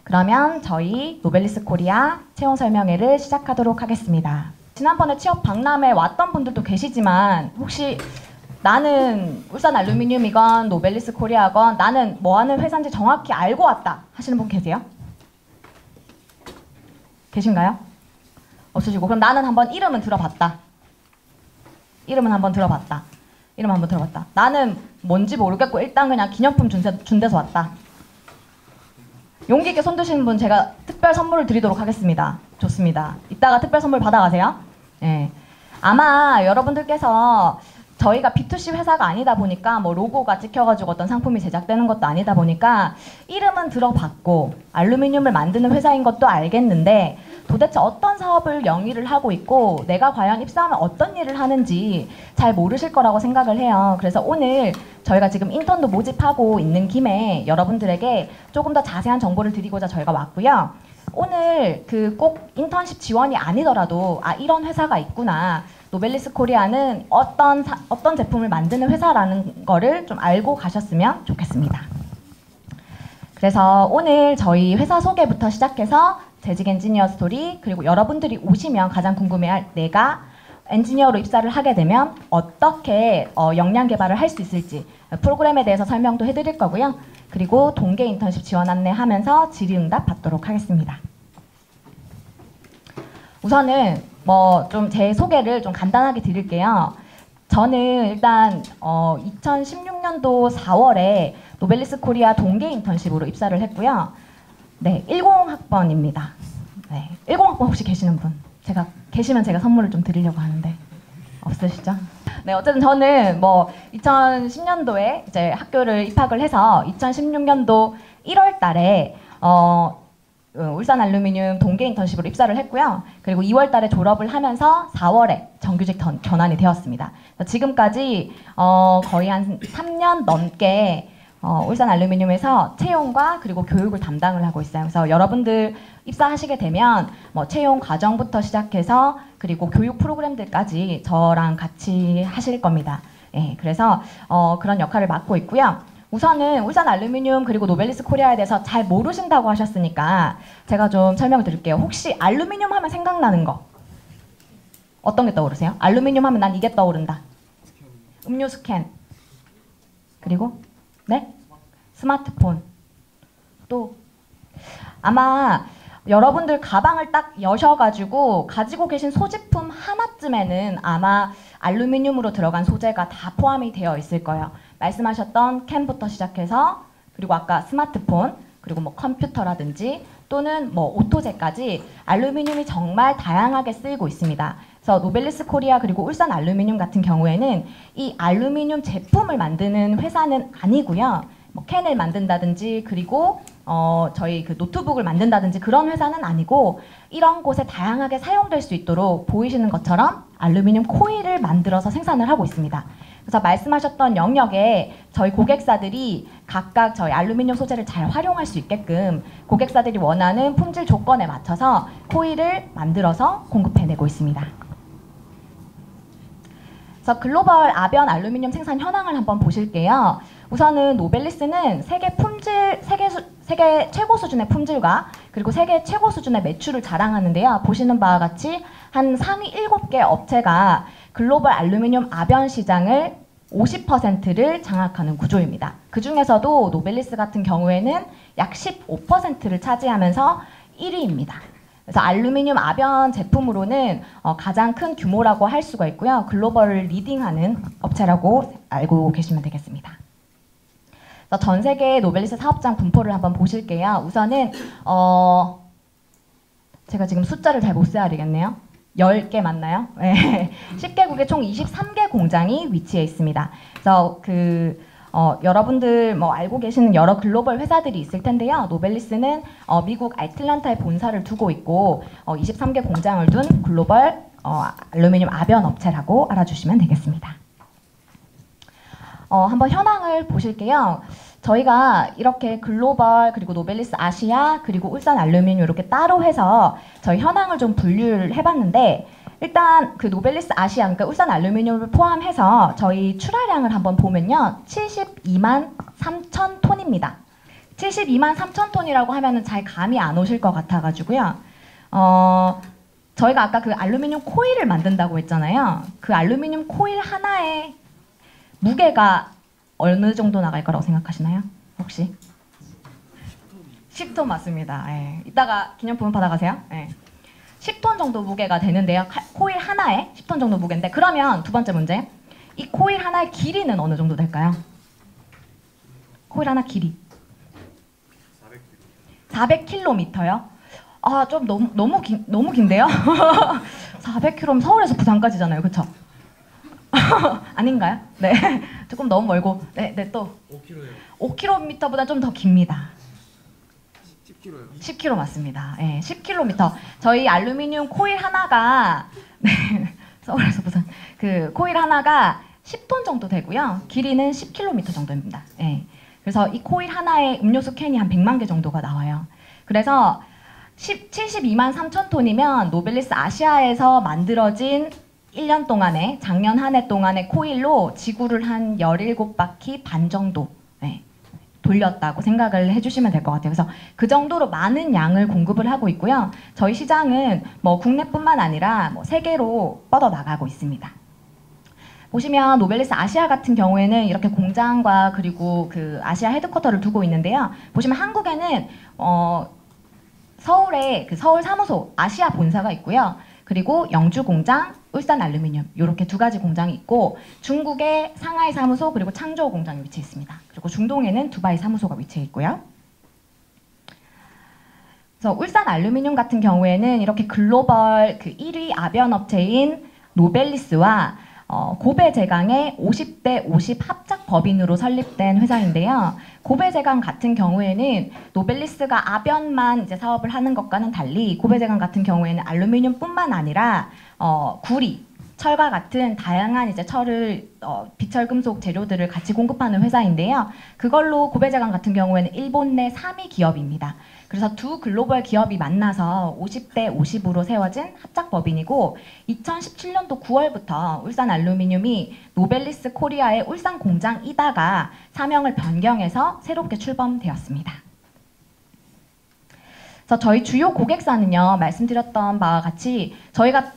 그러면 저희 노벨리스 코리아 채용 설명회를 시작하도록 하겠습니다. 지난번에 취업 박람회 왔던 분들도 계시지만 혹시 나는 울산 알루미늄이건 노벨리스 코리아건 나는 뭐 하는 회사인지 정확히 알고 왔다 하시는 분 계세요? 계신가요? 없으시고, 그럼 나는 한번 이름은 들어봤다. 이름은 한번 들어봤다. 이름 한번 들어봤다. 나는 뭔지 모르겠고 일단 그냥 기념품 준 데서 왔다. 용기 있게 손 드시는 분 제가 특별 선물을 드리도록 하겠습니다. 좋습니다. 이따가 특별 선물 받아가세요. 네. 아마 여러분들께서 저희가 B2C 회사가 아니다 보니까 뭐 로고가 찍혀가지고 어떤 상품이 제작되는 것도 아니다 보니까 이름은 들어봤고 알루미늄을 만드는 회사인 것도 알겠는데 도대체 어떤 사업을 영위를 하고 있고 내가 과연 입사하면 어떤 일을 하는지 잘 모르실 거라고 생각을 해요. 그래서 오늘 저희가 지금 인턴도 모집하고 있는 김에 여러분들에게 조금 더 자세한 정보를 드리고자 저희가 왔고요. 오늘 그 꼭 인턴십 지원이 아니더라도 아 이런 회사가 있구나. 노벨리스 코리아는 어떤 제품을 만드는 회사라는 거를 좀 알고 가셨으면 좋겠습니다. 그래서 오늘 저희 회사 소개부터 시작해서 재직 엔지니어 스토리, 그리고 여러분들이 오시면 가장 궁금해할 내가 엔지니어로 입사를 하게 되면 어떻게 역량 개발을 할 수 있을지 프로그램에 대해서 설명도 해드릴 거고요. 그리고 동계 인턴십 지원 안내하면서 질의응답 받도록 하겠습니다. 우선은 뭐 좀 제 소개를 좀 간단하게 드릴게요. 저는 일단 2016년도 4월에 노벨리스 코리아 동계 인턴십으로 입사를 했고요. 네, 10학번입니다. 네, 10학번 혹시 계시는 분? 계시면 제가 선물을 좀 드리려고 하는데 없으시죠? 네, 어쨌든 저는 뭐 2010년도에 이제 학교를 입학을 해서 2016년도 1월 달에 울산 알루미늄 동계 인턴십으로 입사를 했고요. 그리고 2월 달에 졸업을 하면서 4월에 정규직 전환이 되었습니다. 지금까지 거의 한 3년 넘게 울산 알루미늄에서 채용과 그리고 교육을 담당을 하고 있어요. 그래서 여러분들 입사하시게 되면 뭐 채용 과정부터 시작해서 그리고 교육 프로그램들까지 저랑 같이 하실 겁니다. 예, 그래서 그런 역할을 맡고 있고요. 우선은 울산 알루미늄 그리고 노벨리스 코리아에 대해서 잘 모르신다고 하셨으니까 제가 좀 설명을 드릴게요. 혹시 알루미늄 하면 생각나는 거 어떤 게 떠오르세요? 알루미늄 하면 난 이게 떠오른다. 음료수 캔. 그리고 네? 스마트폰. 또 아마 여러분들 가방을 딱 여셔가지고 가지고 계신 소지품 하나쯤에는 아마 알루미늄으로 들어간 소재가 다 포함이 되어 있을 거예요. 말씀하셨던 캔부터 시작해서 그리고 아까 스마트폰 그리고 뭐 컴퓨터라든지 또는 뭐 오토제까지 알루미늄이 정말 다양하게 쓰이고 있습니다. 그래서 노벨리스 코리아 그리고 울산 알루미늄 같은 경우에는 이 알루미늄 제품을 만드는 회사는 아니고요. 뭐 캔을 만든다든지 그리고 저희 그 노트북을 만든다든지 그런 회사는 아니고 이런 곳에 다양하게 사용될 수 있도록 보이시는 것처럼 알루미늄 코일을 만들어서 생산을 하고 있습니다. 그래서 말씀하셨던 영역에 저희 고객사들이 각각 저희 알루미늄 소재를 잘 활용할 수 있게끔 고객사들이 원하는 품질 조건에 맞춰서 코일을 만들어서 공급해내고 있습니다. 그래서 글로벌 아변 알루미늄 생산 현황을 한번 보실게요. 우선은 노벨리스는 세계 최고 수준의 품질과 그리고 세계 최고 수준의 매출을 자랑하는데요. 보시는 바와 같이 한 상위 7개 업체가 글로벌 알루미늄 아변 시장을 50%를 장악하는 구조입니다. 그 중에서도 노벨리스 같은 경우에는 약 15%를 차지하면서 1위입니다. 그래서 알루미늄 아변 제품으로는 가장 큰 규모라고 할 수가 있고요. 글로벌을 리딩하는 업체라고 알고 계시면 되겠습니다. 전 세계 노벨리스 사업장 분포를 한번 보실게요. 우선은 제가 지금 숫자를 잘 못 세어야겠네요. 10개 맞나요? 네. 10개국에 총 23개 공장이 위치해 있습니다. 그래서 여러분들 뭐 알고 계시는 여러 글로벌 회사들이 있을 텐데요. 노벨리스는 미국 애틀랜타에 본사를 두고 있고 23개 공장을 둔 글로벌 알루미늄 아변 업체라고 알아주시면 되겠습니다. 한번 현황을 보실게요. 저희가 이렇게 글로벌 그리고 노벨리스 아시아 그리고 울산 알루미늄 이렇게 따로 해서 저희 현황을 좀 분류를 해봤는데 일단 그 노벨리스 아시아 그러니까 울산 알루미늄을 포함해서 저희 출하량을 한번 보면요 72만 3천 톤입니다. 72만 3천 톤이라고 하면은 잘 감이 안 오실 것 같아가지고요. 저희가 아까 그 알루미늄 코일을 만든다고 했잖아요. 그 알루미늄 코일 하나에 무게가 어느 정도 나갈 거라고 생각하시나요? 혹시? 10톤 맞습니다. 예. 이따가 기념품 받아가세요. 예. 10톤 정도 무게가 되는데요. 코일 하나에 10톤 정도 무게인데, 그러면 두 번째 문제. 이 코일 하나의 길이는 어느 정도 될까요? 코일 하나 길이. 400km요? 아, 좀 너무 긴데요? 400km면 서울에서 부산까지잖아요. 그쵸? 아닌가요? 네. 조금 너무 멀고. 네, 또. 5km요. 5km보다 좀 더 깁니다. 10km요. 10km 맞습니다. 네, 10km. 저희 알루미늄 코일 하나가 네, 서울에서 부산 그 코일 하나가 10톤 정도 되고요. 길이는 10km 정도입니다. 네. 그래서 이 코일 하나에 음료수 캔이 한 100만 개 정도가 나와요. 그래서 72만 3천 톤이면 노벨리스 아시아에서 만들어진 1년 동안에 작년 한 해 동안의 코일로 지구를 한 17바퀴 반 정도 네, 돌렸다고 생각을 해주시면 될 것 같아요. 그래서 그 정도로 많은 양을 공급을 하고 있고요. 저희 시장은 뭐 국내뿐만 아니라 뭐 세계로 뻗어나가고 있습니다. 보시면 노벨리스 아시아 같은 경우에는 이렇게 공장과 그리고 그 아시아 헤드쿼터를 두고 있는데요. 보시면 한국에는 서울에 그 서울 사무소 아시아 본사가 있고요. 그리고 영주 공장, 울산 알루미늄 이렇게 두 가지 공장이 있고, 중국의 상하이 사무소 그리고 창저우 공장이 위치해 있습니다. 그리고 중동에는 두바이 사무소가 위치해 있고요. 그래서 울산 알루미늄 같은 경우에는 이렇게 글로벌 그 1위 아변 업체인 노벨리스와 고베제강의 50대 50 합작 법인으로 설립된 회사인데요. 고베제강 같은 경우에는 노벨리스가 아변만 이제 사업을 하는 것과는 달리, 고베제강 같은 경우에는 알루미늄뿐만 아니라 구리, 철과 같은 다양한 이제 철을 비철 금속 재료들을 같이 공급하는 회사인데요. 그걸로 고베제강 같은 경우에는 일본 내 3위 기업입니다. 그래서 두 글로벌 기업이 만나서 50대 50으로 세워진 합작법인이고, 2017년도 9월부터 울산 알루미늄이 노벨리스 코리아의 울산 공장이다가 사명을 변경해서 새롭게 출범되었습니다. 그래서 저희 주요 고객사는요, 말씀드렸던 바와 같이 저희가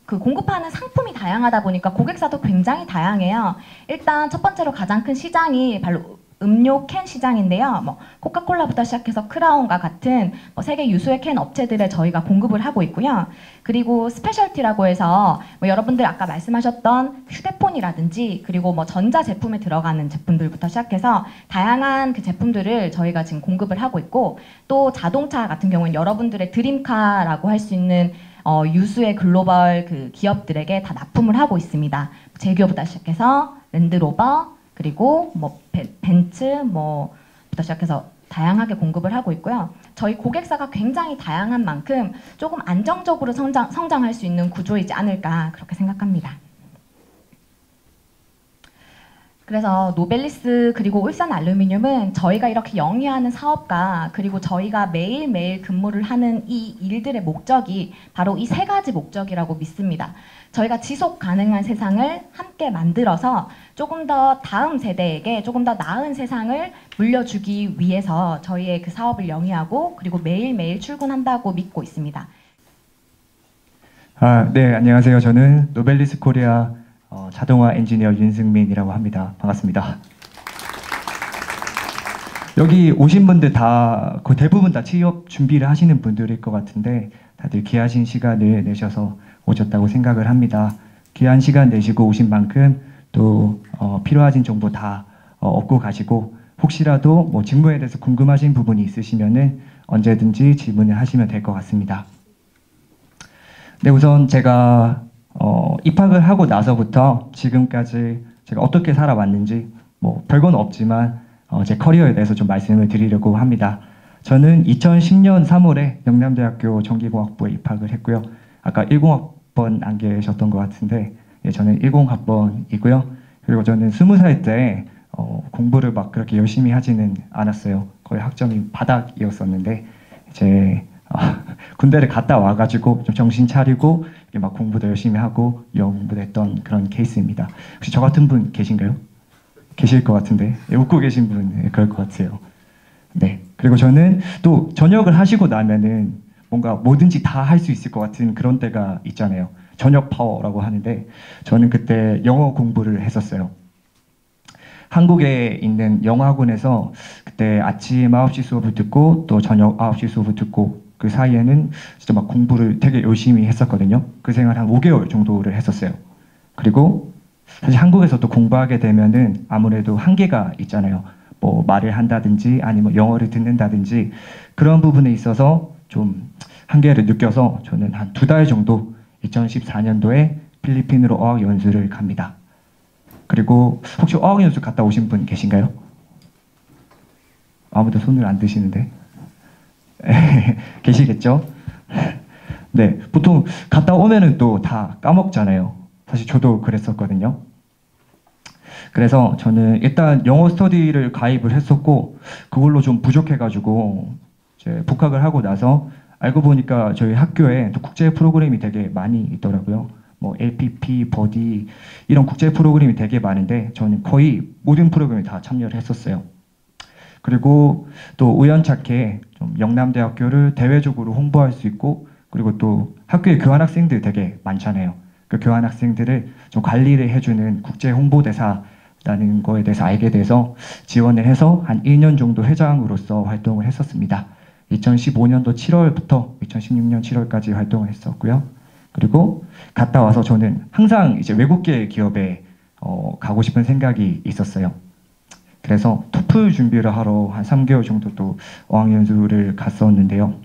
공급하는 상품이 다양하다 보니까 고객사도 굉장히 다양해요. 일단 첫 번째로 가장 큰 시장이 바로 음료 캔 시장인데요. 뭐 코카콜라부터 시작해서 크라운과 같은 세계 유수의 캔 업체들에 저희가 공급을 하고 있고요. 그리고 스페셜티라고 해서 여러분들 아까 말씀하셨던 휴대폰이라든지 그리고 전자 제품에 들어가는 제품들부터 시작해서 다양한 그 제품들을 저희가 지금 공급을 하고 있고, 또 자동차 같은 경우는 여러분들의 드림카라고 할 수 있는 유수의 글로벌 그 기업들에게 다 납품을 하고 있습니다. 제규어부터 시작해서 랜드로버, 그리고 벤츠 부터 시작해서 다양하게 공급을 하고 있고요. 저희 고객사가 굉장히 다양한 만큼 조금 안정적으로 성장할 수 있는 구조이지 않을까 그렇게 생각합니다. 그래서 노벨리스 그리고 울산 알루미늄은 저희가 이렇게 영위하는 사업과 그리고 저희가 매일매일 근무를 하는 이 일들의 목적이 바로 이 세 가지 목적이라고 믿습니다. 저희가 지속 가능한 세상을 함께 만들어서 조금 더 다음 세대에게 조금 더 나은 세상을 물려주기 위해서 저희의 그 사업을 영위하고 그리고 매일매일 출근한다고 믿고 있습니다. 네, 안녕하세요. 저는 노벨리스 코리아 자동화 엔지니어 윤승민이라고 합니다. 반갑습니다. 여기 오신 분들 대부분 다 취업 준비를 하시는 분들일 것 같은데, 다들 귀하신 시간을 내셔서 오셨다고 생각을 합니다. 귀한 시간 내시고 오신 만큼 또 필요하신 정보 다 얻고 가시고, 혹시라도 직무에 대해서 궁금하신 부분이 있으시면은 언제든지 질문을 하시면 될 것 같습니다. 네, 우선 제가 입학을 하고 나서부터 지금까지 제가 어떻게 살아왔는지 별건 없지만 제 커리어에 대해서 좀 말씀을 드리려고 합니다. 저는 2010년 3월에 영남대학교 전기공학부에 입학을 했고요. 아까 10학번 안 계셨던 것 같은데, 예, 저는 10학번이고요. 그리고 저는 20살 때 공부를 막 그렇게 열심히 하지는 않았어요. 거의 학점이 바닥이었었는데, 이제 군대를 갔다 와가지고 좀 정신 차리고 막 공부도 열심히 하고 연구도 했던 그런 케이스입니다. 혹시 저 같은 분 계신가요? 계실 것 같은데, 예, 웃고 계신 분, 예, 그럴 것 같아요. 네. 그리고 저는 또 전역을 하시고 나면은 뭔가 뭐든지 다 할 수 있을 것 같은 그런 때가 있잖아요. 전역 파워라고 하는데 저는 그때 영어 공부를 했었어요. 한국에 있는 영어학원에서 그때 아침 9시 수업을 듣고 또 저녁 9시 수업을 듣고 그 사이에는 진짜 막 공부를 되게 열심히 했었거든요. 그 생활 한 5개월 정도를 했었어요. 그리고 사실 한국에서 또 공부하게 되면은 아무래도 한계가 있잖아요. 뭐 말을 한다든지 아니면 영어를 듣는다든지 그런 부분에 있어서 좀 한계를 느껴서 저는 한 2달 정도 2014년도에 필리핀으로 어학 연수를 갑니다. 그리고 혹시 어학 연수 갔다 오신 분 계신가요? 아무도 손을 안 드시는데 계시겠죠? 네, 보통 갔다 오면은 또 다 까먹잖아요. 사실 저도 그랬었거든요. 그래서 저는 일단 영어 스터디를 가입을 했었고 그걸로 좀 부족해가지고 이제 복학을 하고 나서 알고 보니까 저희 학교에 또 국제 프로그램이 되게 많이 있더라고요. 뭐 LPP, 버디 이런 국제 프로그램이 되게 많은데 저는 거의 모든 프로그램에 다 참여를 했었어요. 그리고 또 우연찮게 좀 영남대학교를 대외적으로 홍보할 수 있고 그리고 또 학교에 교환학생들 되게 많잖아요. 그 교환학생들을 좀 관리를 해주는 국제 홍보대사라는 거에 대해서 알게 돼서 지원을 해서 한 1년 정도 회장으로서 활동을 했었습니다. 2015년도 7월부터 2016년 7월까지 활동을 했었고요. 그리고 갔다 와서 저는 항상 이제 외국계 기업에 가고 싶은 생각이 있었어요. 그래서 토플 준비를 하러 한 3개월 정도 또 어학연수를 갔었는데요.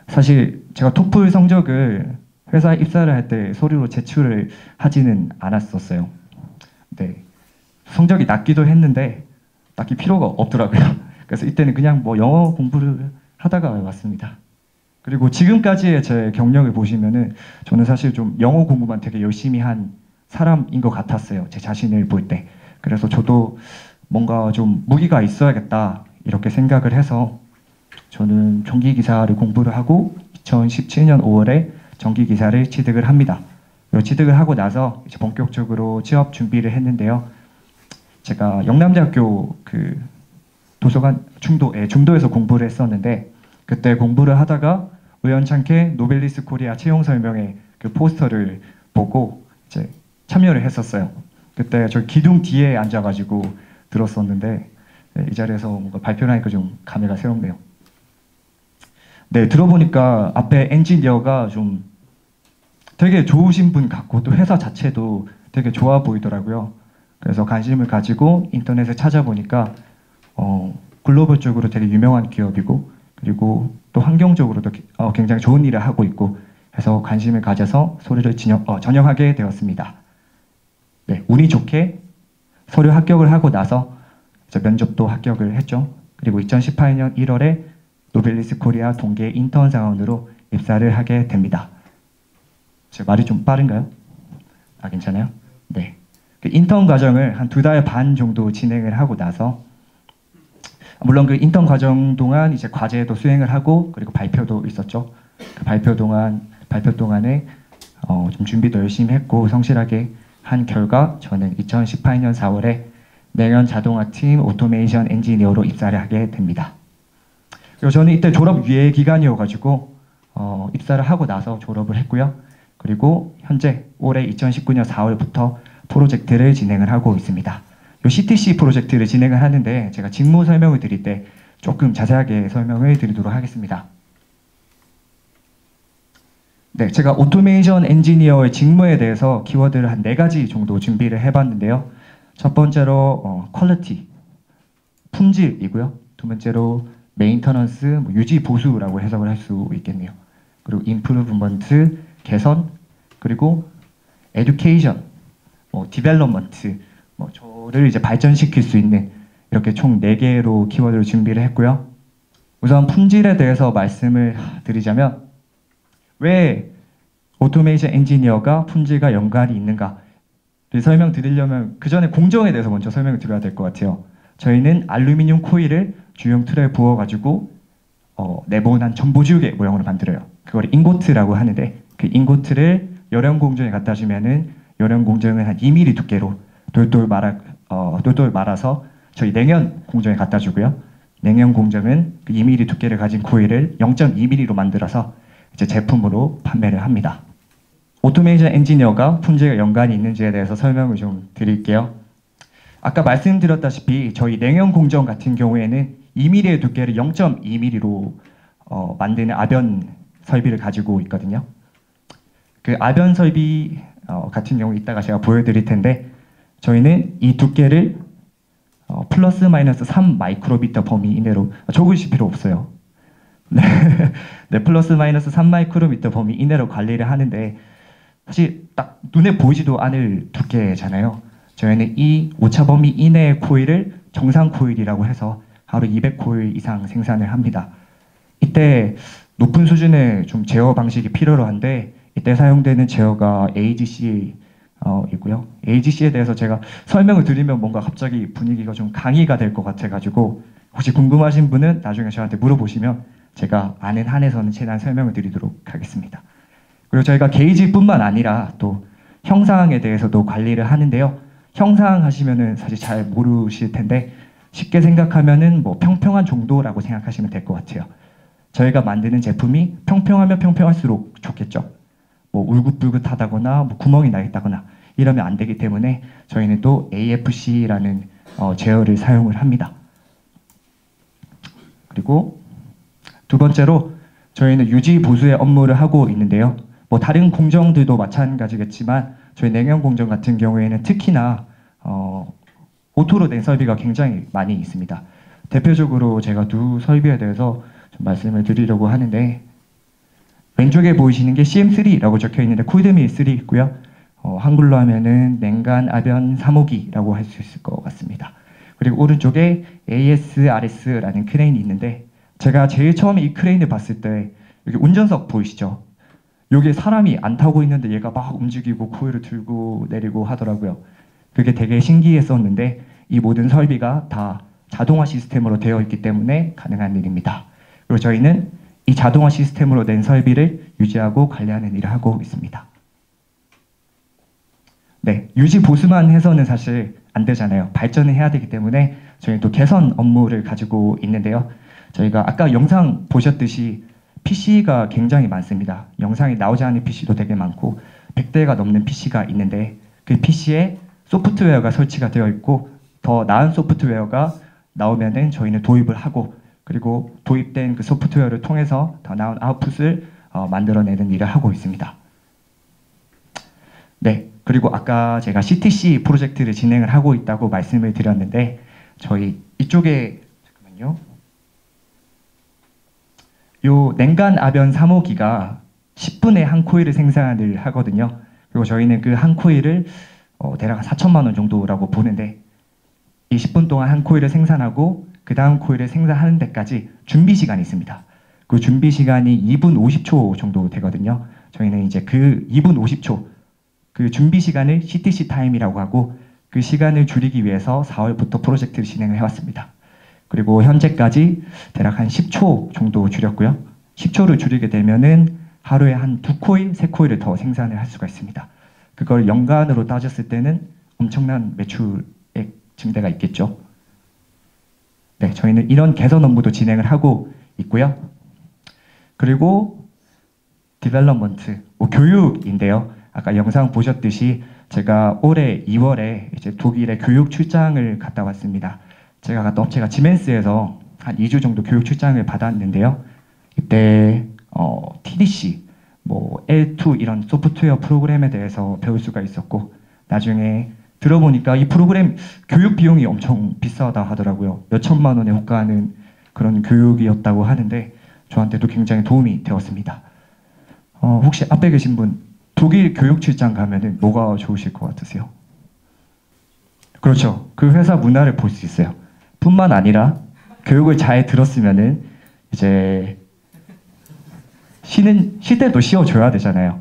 사실 제가 토플 성적을 회사 입사를 할 때 서류로 제출을 하지는 않았었어요. 네, 성적이 낮기도 했는데 딱히 필요가 없더라고요. 그래서 이때는 그냥 뭐 영어 공부를 하다가 왔습니다. 그리고 지금까지의 제 경력을 보시면은 저는 사실 좀 영어 공부만 되게 열심히 한 사람인 것 같았어요. 제 자신을 볼 때. 그래서 저도 뭔가 좀 무기가 있어야겠다 이렇게 생각을 해서 저는 전기기사를 공부를 하고 2017년 5월에 전기기사를 취득을 합니다. 취득을 하고 나서 이제 본격적으로 취업 준비를 했는데요. 제가 영남대학교 그 도서관 중도에서 공부를 했었는데 그때 공부를 하다가 우연찮게 노벨리스 코리아 채용 설명회 그 포스터를 보고 이제 참여를 했었어요. 그때 저 기둥 뒤에 앉아가지고 들었었는데 이 자리에서 뭔가 발표를 하니까 좀 감회가 새롭네요. 네, 들어보니까 앞에 엔지니어가 좀 되게 좋으신 분 같고 또 회사 자체도 되게 좋아 보이더라고요. 그래서 관심을 가지고 인터넷에 찾아보니까 글로벌적으로 되게 유명한 기업이고 그리고 또 환경적으로도 굉장히 좋은 일을 하고 있고 해서 관심을 가져서 서류를 전형하게 되었습니다. 네, 운이 좋게 서류 합격을 하고 나서 이제 면접도 합격을 했죠. 그리고 2018년 1월에 노벨리스 코리아 동계 인턴 사원으로 입사를 하게 됩니다. 제 말이 좀 빠른가요? 아, 괜찮아요? 네. 그 인턴 과정을 한 2달 반 정도 진행을 하고 나서 물론 그 인턴 과정 동안 이제 과제도 수행을 하고 그리고 발표도 있었죠. 그 발표 동안에 좀 준비도 열심히 했고 성실하게 한 결과 저는 2018년 4월에 매년 자동화팀 오토메이션 엔지니어로 입사를 하게 됩니다. 그리고 저는 이때 졸업 유예 기간이어가지고 입사를 하고 나서 졸업을 했고요. 그리고 현재 올해 2019년 4월부터 프로젝트를 진행을 하고 있습니다. 이 CTC 프로젝트를 진행을 하는데 제가 직무 설명을 드릴 때 조금 자세하게 설명을 드리도록 하겠습니다. 네, 제가 오토메이션 엔지니어의 직무에 대해서 키워드를 한 4가지 정도 준비를 해봤는데요. 첫 번째로 퀄리티, 품질이고요. 두 번째로 메인터넌스, 유지 보수라고 해석을 할 수 있겠네요. 그리고 임프루브먼트, 개선, 그리고 에듀케이션, 디벨롭먼트, 저를 이제 발전시킬 수 있는 이렇게 총 4개로 키워드를 준비를 했고요. 우선 품질에 대해서 말씀을 드리자면 왜 오토메이션 엔지니어가 품질과 연관이 있는가 설명드리려면 그 전에 공정에 대해서 먼저 설명을 드려야 될 것 같아요. 저희는 알루미늄 코일을 주용 틀에 부어가지고 네모난 전보지우개 모양으로 만들어요. 그걸 잉고트라고 하는데 그 잉고트를 열형 공정에 갖다 주면은 열형 공정은 한 2mm 두께로 돌돌 말아서 저희 냉연 공정에 갖다 주고요. 냉형 공정은 그 2mm 두께를 가진 코일을 0.2mm로 만들어서 이제 제품으로 판매를 합니다. 오토메이션 엔지니어가 품질과 연관이 있는지에 대해서 설명을 좀 드릴게요. 아까 말씀드렸다시피 저희 냉형 공정 같은 경우에는 2mm의 두께를 0.2mm로 만드는 아변 설비를 가지고 있거든요. 그 아변 설비 같은 경우 이따가 제가 보여드릴 텐데 저희는 이 두께를 플러스 마이너스 3 마이크로미터 범위 이내로 적으실 필요 없어요. 네, 네, 플러스 마이너스 3 마이크로미터 범위 이내로 관리를 하는데 사실 딱 눈에 보이지도 않을 두께잖아요. 저희는 이 오차 범위 이내의 코일을 정상 코일이라고 해서 하루 200코일 이상 생산을 합니다. 이때 높은 수준의 좀 제어 방식이 필요로 한데 이때 사용되는 제어가 AGC 이고요. AGC에 대해서 제가 설명을 드리면 뭔가 갑자기 분위기가 좀 강의가 될 것 같아가지고 혹시 궁금하신 분은 나중에 저한테 물어보시면 제가 아는 한에서는 최대한 설명을 드리도록 하겠습니다. 그리고 저희가 게이지뿐만 아니라 또 형상에 대해서도 관리를 하는데요. 형상 하시면은 사실 잘 모르실 텐데 쉽게 생각하면은 뭐 평평한 정도라고 생각하시면 될 것 같아요. 저희가 만드는 제품이 평평하면 평평할수록 좋겠죠. 뭐 울긋불긋하다거나 뭐 구멍이 나 있다거나 이러면 안 되기 때문에 저희는 또 AFC라는 제어를 사용을 합니다. 그리고 두 번째로 저희는 유지 보수의 업무를 하고 있는데요. 뭐 다른 공정들도 마찬가지겠지만 저희 냉형 공정 같은 경우에는 특히나 오토로 된 설비가 굉장히 많이 있습니다. 대표적으로 제가 두 설비에 대해서 좀 말씀을 드리려고 하는데 왼쪽에 보이시는 게 CM3라고 적혀 있는데 쿨드밀 3 있고요. 한글로 하면은 냉간 아변 3호기라고 할 수 있을 것 같습니다. 그리고 오른쪽에 ASRS라는 크레인이 있는데 제가 제일 처음에 이 크레인을 봤을 때 여기 운전석 보이시죠? 여기에 사람이 안 타고 있는데 얘가 막 움직이고 코일을 들고 내리고 하더라고요. 그게 되게 신기했었는데 이 모든 설비가 다 자동화 시스템으로 되어 있기 때문에 가능한 일입니다. 그리고 저희는 이 자동화 시스템으로 된 설비를 유지하고 관리하는 일을 하고 있습니다. 네, 유지 보수만 해서는 사실 안 되잖아요. 발전을 해야 되기 때문에 저희는 또 개선 업무를 가지고 있는데요. 저희가 아까 영상 보셨듯이 PC가 굉장히 많습니다. 영상이 나오지 않는 PC도 되게 많고 100대가 넘는 PC가 있는데 그 PC에 소프트웨어가 설치가 되어 있고 더 나은 소프트웨어가 나오면은 저희는 도입을 하고 그리고 도입된 그 소프트웨어를 통해서 더 나은 아웃풋을 만들어내는 일을 하고 있습니다. 네, 그리고 아까 제가 CTC 프로젝트를 진행을 하고 있다고 말씀을 드렸는데 저희 이쪽에 잠깐만요. 요 냉간 아변 3호기가 10분에 한 코일을 생산을 하거든요. 그리고 저희는 그 한 코일을 대략 4천만 원 정도라고 보는데 이 10분 동안 한 코일을 생산하고 그 다음 코일을 생산하는 데까지 준비 시간이 있습니다. 그 준비 시간이 2분 50초 정도 되거든요. 저희는 이제 그 2분 50초 그 준비 시간을 CTC 타임이라고 하고 그 시간을 줄이기 위해서 4월부터 프로젝트를 진행을 해왔습니다. 그리고 현재까지 대략 한 10초 정도 줄였고요. 10초를 줄이게 되면은 하루에 한 2코일, 3코일을 더 생산을 할 수가 있습니다. 그걸 연간으로 따졌을 때는 엄청난 매출액 증대가 있겠죠. 네, 저희는 이런 개선 업무도 진행을 하고 있고요. 그리고 디벨롭먼트, 교육인데요. 아까 영상 보셨듯이 제가 올해 2월에 이제 독일에 교육 출장을 갔다 왔습니다. 제가 갔던 업체가 지멘스에서 한 2주 정도 교육 출장을 받았는데요. 이때 TDC, 뭐 L2 이런 소프트웨어 프로그램에 대해서 배울 수가 있었고 나중에 들어보니까 이 프로그램 교육 비용이 엄청 비싸다 하더라고요. 몇 천만 원에 호가하는 그런 교육이었다고 하는데 저한테도 굉장히 도움이 되었습니다. 혹시 앞에 계신 분 독일 교육 출장 가면은 뭐가 좋으실 것 같으세요? 그렇죠. 그 회사 문화를 볼 수 있어요. 뿐만 아니라 교육을 잘 들었으면은 이제 쉴 때도 쉬어줘야 되잖아요.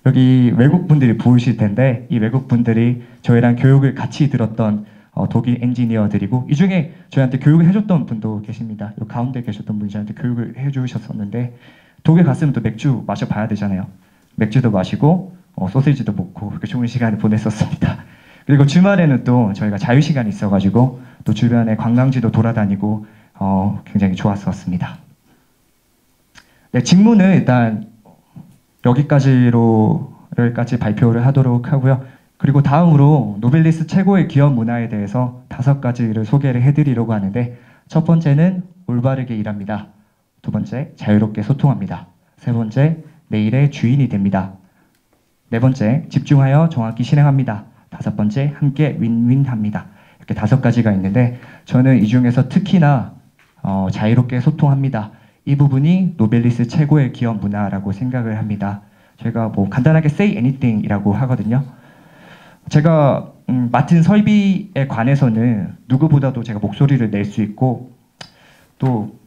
여기 외국 분들이 보이실 텐데 이 외국 분들이 저희랑 교육을 같이 들었던 독일 엔지니어들이고 이 중에 저희한테 교육을 해줬던 분도 계십니다. 이 가운데 계셨던 분이 저한테 교육을 해주셨었는데 독일 갔으면 또 맥주 마셔봐야 되잖아요. 맥주도 마시고 소시지도 먹고 그렇게 좋은 시간을 보냈었습니다. 그리고 주말에는 또 저희가 자유시간이 있어가지고 또 주변에 관광지도 돌아다니고 굉장히 좋았었습니다. 네, 직무는 일단 여기까지 발표를 하도록 하고요. 그리고 다음으로 노벨리스 최고의 기업 문화에 대해서 5가지를 소개를 해드리려고 하는데, 첫 번째는 올바르게 일합니다. 두 번째, 자유롭게 소통합니다. 세 번째, 내일의 주인이 됩니다. 네 번째, 집중하여 정확히 실행합니다. 다섯 번째, 함께 윈윈합니다. 이렇게 5가지가 있는데, 저는 이 중에서 특히나 자유롭게 소통합니다. 이 부분이 노벨리스 최고의 기업 문화라고 생각을 합니다. 제가 뭐 간단하게 say anything이라고 하거든요. 제가 맡은 설비에 관해서는 누구보다도 제가 목소리를 낼 수 있고, 또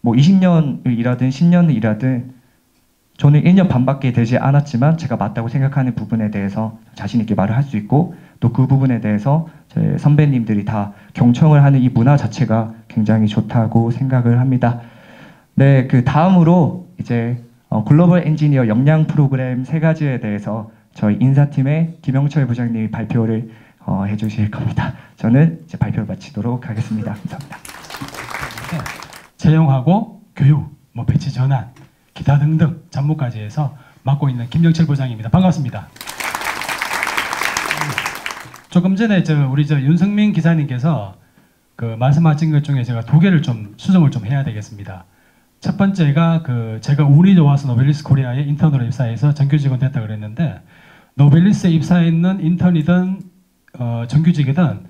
뭐 20년을 일하든 10년을 일하든 저는 1년 반밖에 되지 않았지만 제가 맞다고 생각하는 부분에 대해서 자신 있게 말을 할 수 있고, 또 그 부분에 대해서 제 선배님들이 다 경청을 하는 이 문화 자체가 굉장히 좋다고 생각을 합니다. 네, 그 다음으로 이제 글로벌 엔지니어 역량 프로그램 3가지에 대해서 저희 인사팀의 김영철 부장님이 발표를 해주실 겁니다. 저는 이제 발표를 마치도록 하겠습니다. 감사합니다. 네, 채용하고 교육, 뭐 배치 전환, 기타 등등 잡무까지 해서 맡고 있는 김영철 부장입니다. 반갑습니다. 조금 전에 우리 윤성민 기사님께서 그 말씀하신 것 중에 제가 2개를 좀 수정을 좀 해야 되겠습니다. 첫 번째가 제가 운이 좋아서 노벨리스 코리아에 인턴으로 입사해서 정규직원 됐다 그랬는데, 노벨리스에 입사했는 인턴이든 정규직이든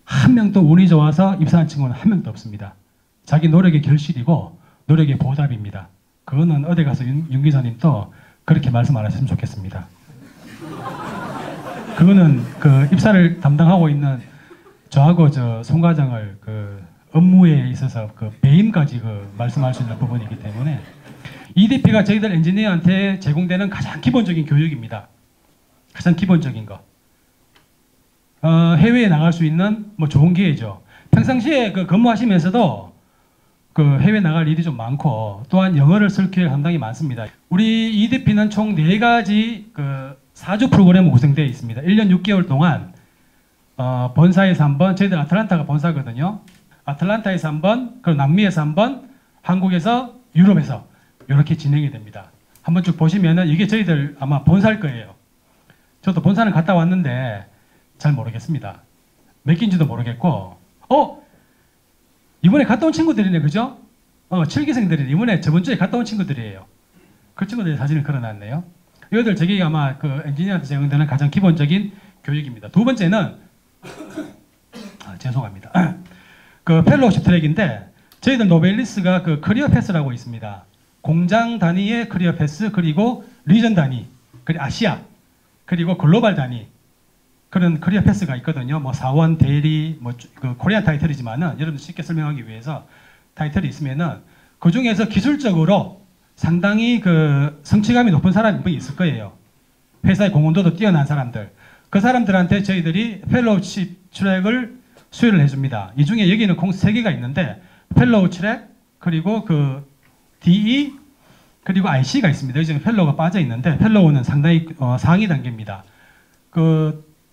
한 명도 운이 좋아서 입사한 친구는 한 명도 없습니다. 자기 노력의 결실이고 노력의 보답입니다. 그거는 어디 가서 윤 기사님도 그렇게 말씀 안 하셨으면 좋겠습니다. 그거는 입사를 담당하고 있는 저하고 송 과장을 업무에 있어서 배임까지 말씀할 수 있는 부분이기 때문에 EDP가 저희들 엔지니어한테 제공되는 가장 기본적인 교육입니다. 가장 기본적인 거. 해외에 나갈 수 있는 뭐 좋은 기회죠. 평상시에 근무하시면서도 해외 나갈 일이 좀 많고, 또한 영어를 쓸 기회가 상당히 많습니다. 우리 EDP는 총 4가지 4주 프로그램으로 구성되어 있습니다. 1년 6개월 동안 본사에서 한 번, 저희들 아틀란타가 본사거든요. 아틀란타에서 한 번, 그리고 남미에서 한 번, 한국에서, 유럽에서 이렇게 진행이 됩니다. 한번 쭉 보시면은 이게 저희들 아마 본사일 거예요. 저도 본사는 갔다 왔는데 잘 모르겠습니다. 몇 개인지도 모르겠고, 이번에 갔다 온 친구들이네, 그죠? 7기생들이 이번에 저번 주에 갔다 온 친구들이에요. 그 친구들의 사진을 걸어놨네요. 이것들 저게 아마 엔지니어한테 제공되는 가장 기본적인 교육입니다. 두 번째는 죄송합니다. 펠로우십 트랙인데, 저희들 노벨리스가 커리어 패스라고 있습니다. 공장 단위의 커리어 패스, 그리고 리전 단위, 그리고 아시아, 그리고 글로벌 단위, 그런 커리어 패스가 있거든요. 뭐 사원, 대리, 코리안 타이틀이지만은 여러분들 쉽게 설명하기 위해서 타이틀이 있으면은 그 중에서 기술적으로 상당히 성취감이 높은 사람이 있을 거예요. 회사의 공헌도도 뛰어난 사람들. 그 사람들한테 저희들이 펠로우십 트랙을 수여를 해줍니다. 이 중에 여기는 3개가 있는데, 펠로우 트랙, 그리고 DE, 그리고 IC가 있습니다. 여기 펠로우가 빠져 있는데, 펠로우는 상당히 상위 단계입니다.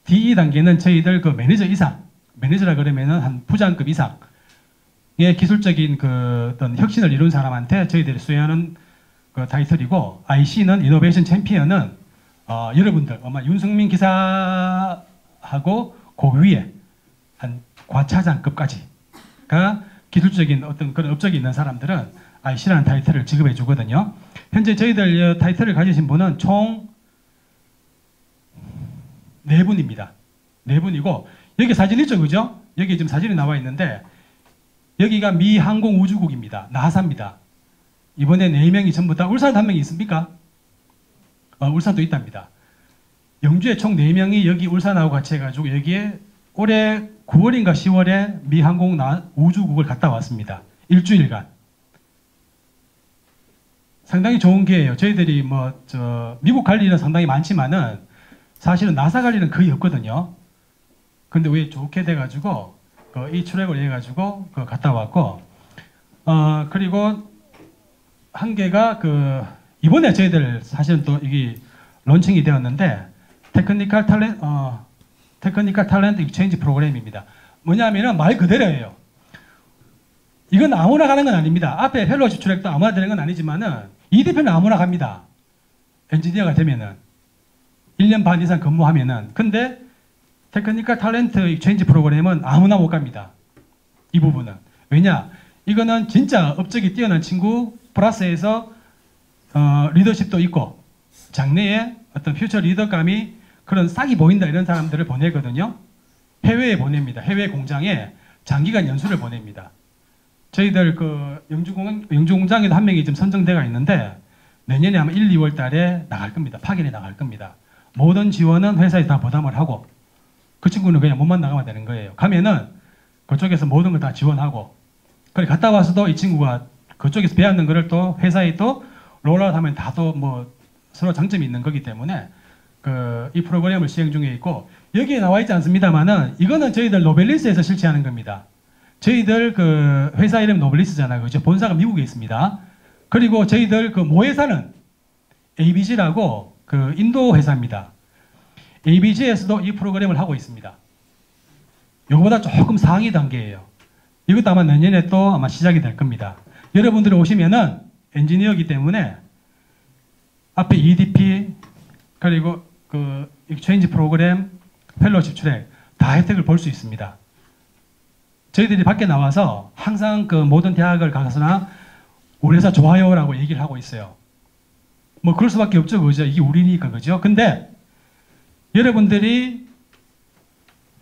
DE 단계는 저희들 매니저 이상, 매니저라 그러면은 한 부장급 이상의 기술적인 어떤 혁신을 이룬 사람한테 저희들이 수여하는 타이틀이고, IC는 이노베이션 챔피언은 여러분들 아마 윤성민 기사하고 그 위에 한 과차장급까지가 기술적인 어떤 그런 업적이 있는 사람들은 IC라는 타이틀을 지급해 주거든요. 현재 저희들 타이틀을 가지신 분은 총 4분입니다. 4분이고, 여기 사진 있죠, 그죠? 여기 지금 사진이 나와 있는데, 여기가 미 항공우주국입니다. 나사입니다. 이번에 4명이 전부 다, 울산도 1명이 있습니까? 울산도 있답니다. 영주에 총 4명이 여기 울산하고 같이 해가지고 여기에 올해 9월인가 10월에 미 항공우주국을 갔다 왔습니다. 일주일간. 상당히 좋은 기회예요. 저희들이 미국 갈 일은 상당히 많지만은 사실은 나사 갈 일은 거의 없거든요. 근데 왜 좋게 돼가지고 이 트랙을 해가지고 갔다 왔고, 그리고 한 개가 이번에 저희들 사실은 또 이게 론칭이 되었는데, 테크니컬 탤런트 익스체인지 프로그램입니다. 뭐냐면은 말 그대로예요. 이건 아무나 가는 건 아닙니다. 앞에 펠로우십 트랙도 아무나 되는 건 아니지만은 이 대표는 아무나 갑니다. 엔지니어가 되면은 1년 반 이상 근무하면은. 근데 테크니컬 탤런트 익스체인지 프로그램은 아무나 못 갑니다. 이 부분은. 왜냐? 이거는 진짜 업적이 뛰어난 친구 플러스에서 리더십도 있고 장래에 어떤 퓨처 리더감이 그런 싹이 보인다 이런 사람들을 보내거든요. 해외에 보냅니다. 해외 공장에 장기간 연수를 보냅니다. 저희들 그 영주 공장에도 한 명이 지금 선정돼가 있는데 내년에 아마 1, 2월 달에 나갈 겁니다. 파견에 나갈 겁니다. 모든 지원은 회사에서 다 부담을 하고 그 친구는 그냥 몸만 나가면 되는 거예요. 가면은 그쪽에서 모든 걸 다 지원하고 그래 갔다 와서도 이 친구가 그쪽에서 배웠는 거를 또 회사에 또 롤아웃 하면 다 또 뭐 서로 장점이 있는 거기 때문에 이 프로그램을 시행 중에 있고 여기에 나와 있지 않습니다만은 이거는 저희들 노벨리스에서 실시하는 겁니다. 저희들 그 회사 이름 노벨리스잖아요. 그죠? 본사가 미국에 있습니다. 그리고 저희들 그 모회사는 ABG라고 그 인도 회사입니다. ABG에서도 이 프로그램을 하고 있습니다. 이거보다 조금 상위 단계예요. 이것도 아마 내년에 또 아마 시작이 될 겁니다. 여러분들이 오시면은 엔지니어이기 때문에 앞에 EDP 그리고 그 익스체인지 프로그램 펠로우십 트랙 다 혜택을 볼 수 있습니다. 저희들이 밖에 나와서 항상 그 모든 대학을 가서나 우리 회사 좋아요라고 얘기를 하고 있어요. 뭐 그럴 수밖에 없죠. 그죠? 이게 우리니까 그죠? 근데 여러분들이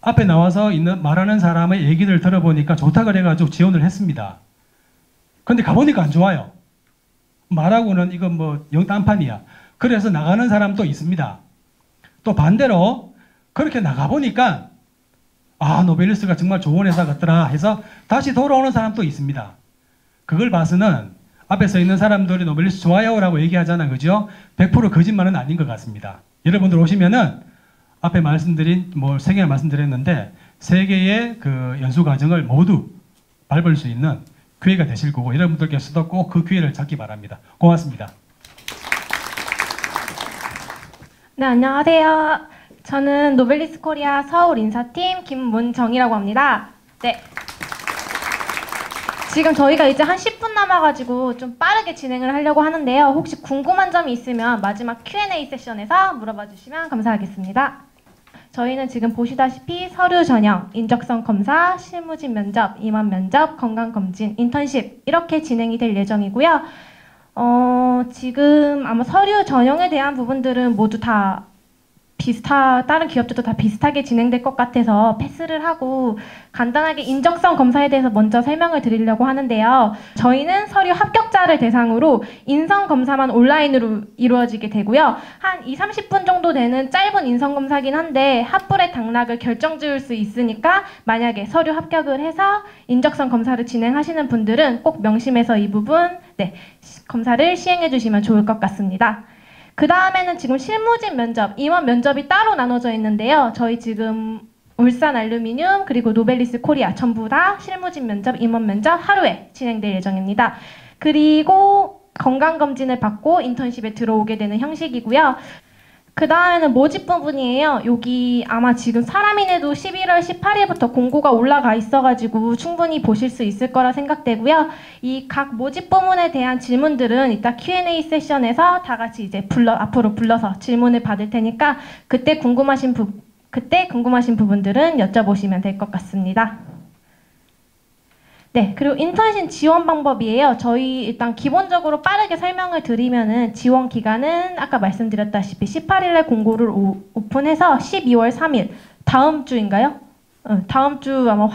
앞에 나와서 말하는 사람의 얘기를 들어보니까 좋다 그래가지고 지원을 했습니다. 근데 가보니까 안 좋아요. 말하고는 이건 뭐 영딴판이야. 그래서 나가는 사람도 있습니다. 또 반대로 그렇게 나가보니까 아 노벨리스가 정말 좋은 회사 같더라 해서 다시 돌아오는 사람도 있습니다. 그걸 봐서는 앞에 서 있는 사람들이 노벨리스 좋아요라고 얘기하잖아. 그죠? 100% 거짓말은 아닌 것 같습니다. 여러분들 오시면은 앞에 말씀드린 뭐 3개나 말씀드렸는데 3개의 그 연수 과정을 모두 밟을 수 있는 기회가 되실 거고 여러분들께서도 꼭 그 기회를 잡기 바랍니다. 고맙습니다. 네, 안녕하세요. 저는 노벨리스 코리아 서울 인사팀 김문정이라고 합니다. 네. 지금 저희가 이제 한 10분 남아가지고 좀 빠르게 진행을 하려고 하는데요. 혹시 궁금한 점이 있으면 마지막 Q&A 세션에서 물어봐 주시면 감사하겠습니다. 저희는 지금 보시다시피 서류 전형, 인적성 검사, 실무진 면접, 임원 면접, 건강검진, 인턴십 이렇게 진행이 될 예정이고요. 지금 아마 서류 전형에 대한 부분들은 모두 다 다른 기업들도 다 비슷하게 진행될 것 같아서 패스를 하고 간단하게 인적성 검사에 대해서 먼저 설명을 드리려고 하는데요. 저희는 서류 합격자를 대상으로 인성 검사만 온라인으로 이루어지게 되고요. 한 20-30분 정도 되는 짧은 인성 검사긴 한데 합불의 당락을 결정 지을 수 있으니까 만약에 서류 합격을 해서 인적성 검사를 진행하시는 분들은 꼭 명심해서 이 부분 검사를 시행해 주시면 좋을 것 같습니다. 그 다음에는 지금 실무진 면접, 임원 면접이 따로 나눠져 있는데요. 저희 지금 울산 알루미늄 그리고 노벨리스 코리아 전부 다 실무진 면접, 임원 면접 하루에 진행될 예정입니다. 그리고 건강검진을 받고 인턴십에 들어오게 되는 형식이고요. 그 다음에는 모집 부분이에요. 여기 아마 지금 사람인에도 11월 18일부터 공고가 올라가 있어가지고 충분히 보실 수 있을 거라 생각되고요. 이 각 모집 부분에 대한 질문들은 이따 Q&A 세션에서 다 같이 이제 앞으로 불러서 질문을 받을 테니까 그때 궁금하신 부분들은 여쭤보시면 될 것 같습니다. 네, 그리고 인턴십 지원 방법이에요. 저희 일단 기본적으로 빠르게 설명을 드리면은 지원 기간은 아까 말씀드렸다시피 18일에 공고를 오픈해서 12월 3일 다음 주인가요? 다음 주 아마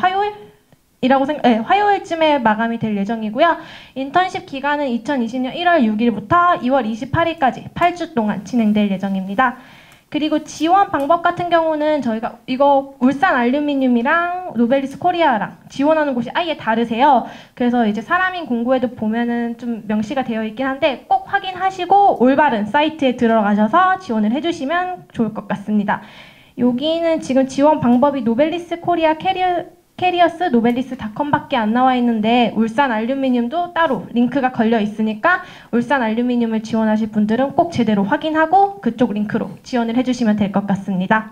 화요일쯤에 마감이 될 예정이고요. 인턴십 기간은 2020년 1월 6일부터 2월 28일까지 8주 동안 진행될 예정입니다. 그리고 지원 방법 같은 경우는 저희가 이거 울산 알루미늄이랑 노벨리스 코리아랑 지원하는 곳이 아예 다르세요. 그래서 이제 사람인 공고에도 보면은 좀 명시가 되어 있긴 한데 꼭 확인하시고 올바른 사이트에 들어가셔서 지원을 해주시면 좋을 것 같습니다. 여기는 지금 지원 방법이 노벨리스 코리아 캐리어스 노벨리스닷컴밖에 안 나와 있는데 울산 알루미늄도 따로 링크가 걸려 있으니까 울산 알루미늄을 지원하실 분들은 꼭 제대로 확인하고 그쪽 링크로 지원을 해주시면 될 것 같습니다.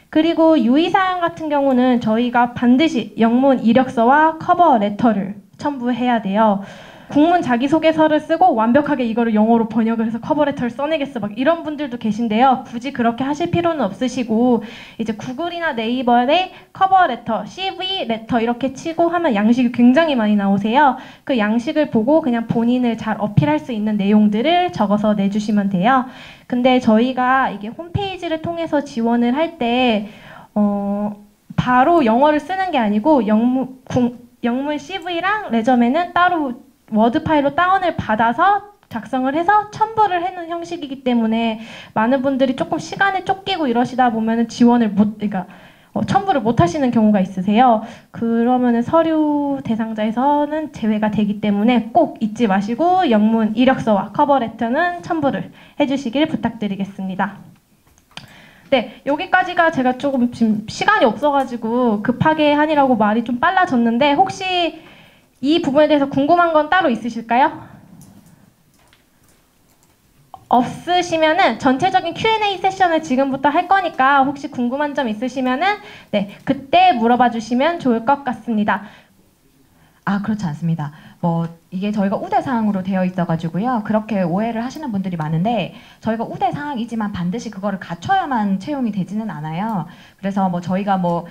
그리고 유의사항 같은 경우는 저희가 반드시 영문 이력서와 커버 레터를 첨부해야 돼요. 국문 자기소개서를 쓰고 완벽하게 이거를 영어로 번역을 해서 커버레터를 써내겠어 막 이런 분들도 계신데요. 굳이 그렇게 하실 필요는 없으시고 이제 구글이나 네이버에 커버레터, CV 레터 이렇게 치고 하면 양식이 굉장히 많이 나오세요. 그 양식을 보고 그냥 본인을 잘 어필할 수 있는 내용들을 적어서 내주시면 돼요. 근데 저희가 이게 홈페이지를 통해서 지원을 할 때 바로 영어를 쓰는 게 아니고 영문 CV랑 레저메는 따로 워드 파일로 다운을 받아서 작성을 해서 첨부를 해놓은 형식이기 때문에 많은 분들이 조금 시간에 쫓기고 이러시다 보면은 그러니까 첨부를 못 하시는 경우가 있으세요. 그러면은 서류 대상자에서는 제외가 되기 때문에 꼭 잊지 마시고 영문 이력서와 커버레터는 첨부를 해주시길 부탁드리겠습니다. 네, 여기까지가 제가 조금 지금 시간이 없어가지고 급하게 하느라고 말이 좀 빨라졌는데 혹시 이 부분에 대해서 궁금한 건 따로 있으실까요? 없으시면은 전체적인 Q&A 세션을 지금부터 할 거니까 혹시 궁금한 점 있으시면은 네, 그때 물어봐 주시면 좋을 것 같습니다. 아, 그렇지 않습니다. 뭐 이게 저희가 우대사항으로 되어 있어가지고요. 그렇게 오해를 하시는 분들이 많은데 저희가 우대사항이지만 반드시 그거를 갖춰야만 채용이 되지는 않아요. 그래서 뭐 저희가 뭐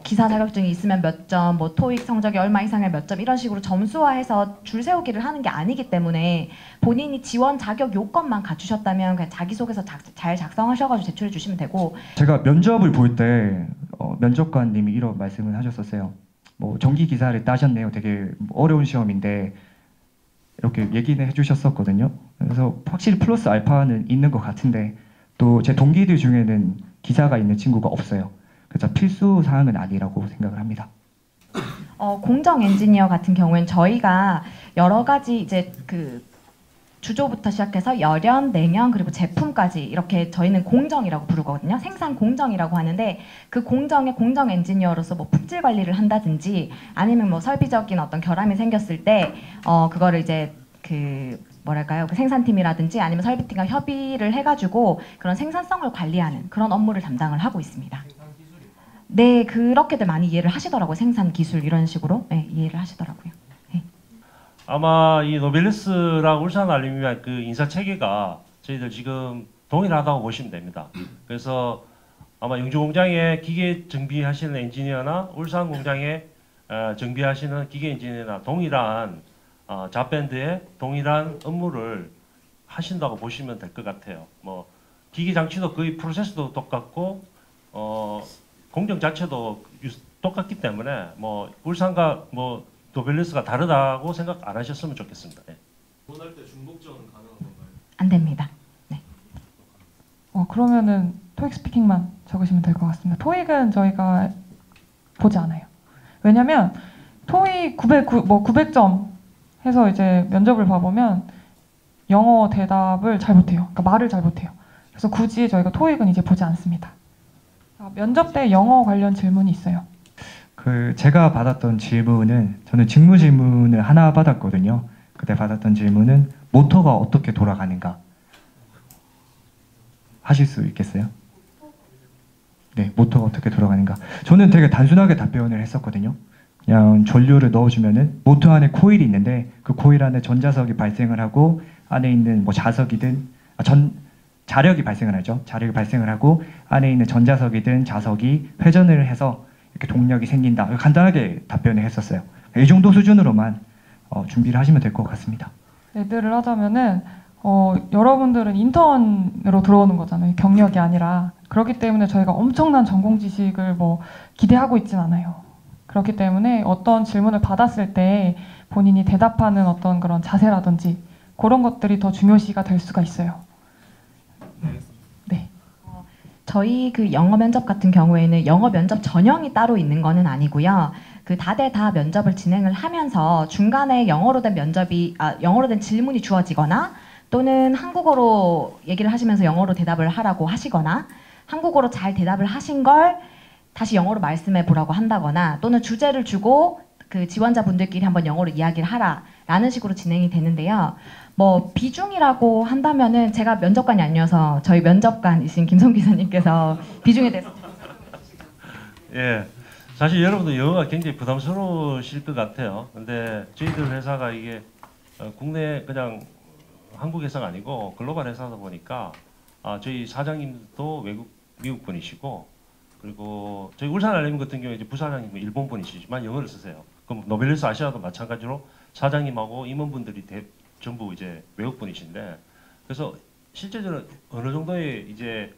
기사 자격증이 있으면 몇 점, 뭐 토익 성적이 얼마 이상의 몇 점 이런 식으로 점수화해서 줄 세우기를 하는 게 아니기 때문에 본인이 지원 자격 요건만 갖추셨다면 그냥 자기소개서 잘 작성하셔가지고 제출해 주시면 되고. 제가 면접을 볼 때 면접관님이 이런 말씀을 하셨었어요. 뭐 전기 기사를 따셨네요. 되게 어려운 시험인데 이렇게 얘기는 해주셨었거든요. 그래서 확실히 플러스 알파는 있는 것 같은데 또 제 동기들 중에는 기사가 있는 친구가 없어요. 그래서 필수 사항은 아니라고 생각을 합니다. 공정 엔지니어 같은 경우에는 저희가 여러 가지 이제 그 주조부터 시작해서 열연, 냉연 그리고 제품까지 이렇게 저희는 공정이라고 부르거든요. 생산 공정이라고 하는데 그 공정의 공정 엔지니어로서 뭐 품질 관리를 한다든지 아니면 뭐 설비적인 어떤 결함이 생겼을 때 그거를 이제 그 뭐랄까요, 그 생산팀이라든지 아니면 설비팀과 협의를 해가지고 그런 생산성을 관리하는 그런 업무를 담당을 하고 있습니다. 네, 그렇게들 많이 이해를 하시더라고요. 생산 기술 이런 식으로 네, 이해를 하시더라고요. 아마 이 노벨리스랑 울산알루미늄 그 인사 체계가 저희들 지금 동일하다고 보시면 됩니다. 그래서 아마 영주 공장에 기계 정비하시는 엔지니어나 울산 공장에 정비하시는 기계 엔지니어나 동일한 잡밴드에 동일한 업무를 하신다고 보시면 될 것 같아요. 뭐 기계 장치도 거의 프로세스도 똑같고 공정 자체도 똑같기 때문에 뭐 울산과 뭐 노벨리스가 다르다고 생각 안 하셨으면 좋겠습니다. 네. 본할 때 중복적은 가능한 건가요? 안 됩니다. 네. 그러면은 토익 스피킹만 적으시면 될 것 같습니다. 토익은 저희가 보지 않아요. 왜냐면 토익 900점 해서 이제 면접을 봐보면 영어 대답을 잘 못해요. 그러니까 말을 잘 못해요. 그래서 굳이 저희가 토익은 이제 보지 않습니다. 면접 때 영어 관련 질문이 있어요. 제가 받았던 질문은 저는 직무 질문을 하나 받았거든요. 그때 받았던 질문은 모터가 어떻게 돌아가는가 하실 수 있겠어요? 네, 모터가 어떻게 돌아가는가. 저는 되게 단순하게 답변을 했었거든요. 그냥 전류를 넣어주면은 모터 안에 코일이 있는데 그 코일 안에 전자석이 발생을 하고 안에 있는 뭐 자석이든 자력이 발생을 하죠. 자력이 발생을 하고 안에 있는 전자석이든 자석이 회전을 해서 이렇게 동력이 생긴다. 간단하게 답변을 했었어요. 이 정도 수준으로만 준비를 하시면 될 것 같습니다. 예들을 하자면은 여러분들은 인턴으로 들어오는 거잖아요. 경력이 아니라. 그렇기 때문에 저희가 엄청난 전공 지식을 뭐 기대하고 있진 않아요. 그렇기 때문에 어떤 질문을 받았을 때 본인이 대답하는 어떤 그런 자세라든지 그런 것들이 더 중요시가 될 수가 있어요. 네. 저희 그 영어 면접 같은 경우에는 영어 면접 전형이 따로 있는 거는 아니고요. 그 다대다 면접을 진행을 하면서 중간에 영어로 된 질문이 주어지거나 또는 한국어로 얘기를 하시면서 영어로 대답을 하라고 하시거나 한국어로 잘 대답을 하신 걸 다시 영어로 말씀해 보라고 한다거나 또는 주제를 주고 그 지원자분들끼리 한번 영어로 이야기를 하라라는 식으로 진행이 되는데요. 뭐 비중이라고 한다면은 제가 면접관이 아니어서 저희 면접관이신 김성 기사님께서 비중에 대해서 예, 사실 여러분도 영어가 굉장히 부담스러우실 것 같아요. 근데 저희들 회사가 이게 국내 그냥 한국 회사가 아니고 글로벌 회사다 보니까 저희 사장님도 미국 분이시고, 그리고 저희 울산 알림 같은 경우에 이제 부사장님은 일본 분이시지만 영어를 쓰세요. 그럼 노벨리스 아시아도 마찬가지로 사장님하고 임원분들이 전부 이제 외국 분이신데, 그래서 실제적으로 어느 정도의 이제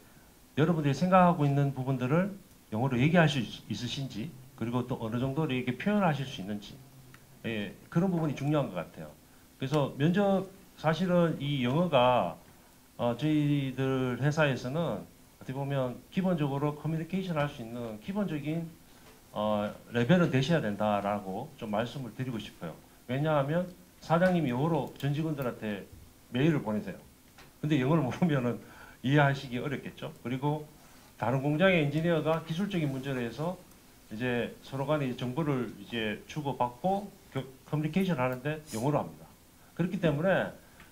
여러분들이 생각하고 있는 부분들을 영어로 얘기할 수 있으신지, 그리고 또 어느 정도 이렇게 표현하실 수 있는지, 예, 그런 부분이 중요한 것 같아요. 그래서 면접 사실은 이 영어가 저희들 회사에서는 어떻게 보면 기본적으로 커뮤니케이션 할 수 있는 기본적인 레벨은 되셔야 된다라고 좀 말씀을 드리고 싶어요. 왜냐하면 사장님이 영어로 전 직원들한테 메일을 보내세요. 근데 영어를 모르면은 이해하시기 어렵겠죠. 그리고 다른 공장의 엔지니어가 기술적인 문제로 해서 이제 서로 간에 정보를 이제 주고받고 커뮤니케이션 하는데 영어로 합니다. 그렇기 때문에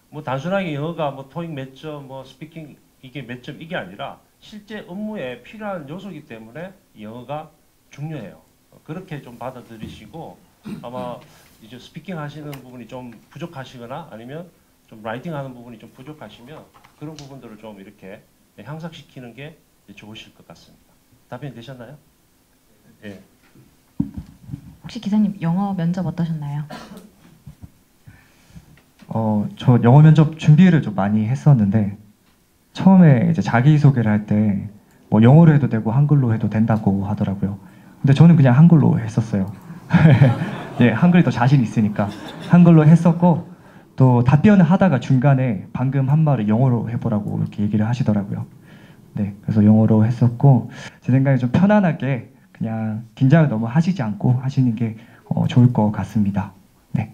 뭐 단순하게 영어가 뭐 토익 몇 점, 뭐 스피킹 이게 몇 점 이게 아니라 실제 업무에 필요한 요소이기 때문에 영어가 중요해요. 그렇게 좀 받아들이시고, 아마 이제 스피킹 하시는 부분이 좀 부족하시거나 아니면 좀 라이팅 하는 부분이 좀 부족하시면 그런 부분들을 좀 이렇게 향상시키는 게 좋으실 것 같습니다. 답변이 되셨나요? 예. 혹시 기사님 영어 면접 어떠셨나요? 저 영어 면접 준비를 좀 많이 했었는데, 처음에 이제 자기소개를 할 때 뭐 영어로 해도 되고 한글로 해도 된다고 하더라고요. 근데 저는 그냥 한글로 했었어요. 예, 한글이 더 자신 있으니까 한글로 했었고, 또 답변을 하다가 중간에 방금 한 말을 영어로 해보라고 이렇게 얘기를 하시더라고요. 네, 그래서 영어로 했었고, 제 생각에 좀 편안하게 그냥 긴장을 너무 하시지 않고 하시는 게 좋을 것 같습니다. 네.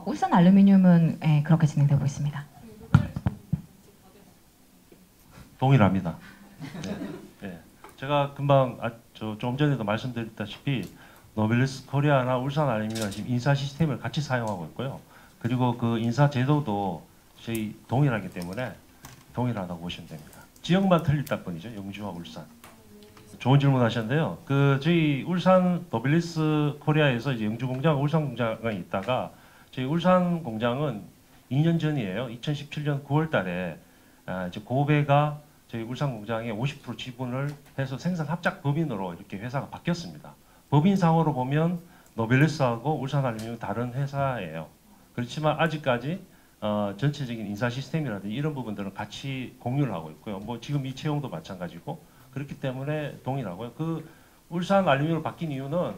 울산 알루미늄은 예, 그렇게 진행되고 있습니다. 동일합니다. 네. 네. 제가 금방 조금 전에도 말씀드렸다시피 노벨리스 코리아나 울산 알루미늄은 지금 인사 시스템을 같이 사용하고 있고요. 그리고 그 인사 제도도 저희 동일하기 때문에 동일하다고 보시면 됩니다. 지역만 틀릴 뿐이죠. 영주와 울산. 좋은 질문 하셨는데요. 저희 울산 노벨리스 코리아에서 이제 영주 공장, 울산 공장이 있다가 저희 울산 공장은 2년 전이에요. 2017년 9월달에 이제 고배가 저희 울산 공장에 50% 지분을 해서 생산 합작 법인으로 이렇게 회사가 바뀌었습니다. 법인상으로 보면 노벨리스하고 울산 알루미늄은 다른 회사예요. 그렇지만 아직까지 전체적인 인사 시스템이라든지 이런 부분들은 같이 공유를 하고 있고요. 뭐 지금 이 채용도 마찬가지고 그렇기 때문에 동일하고요. 울산 알루미늄으로 바뀐 이유는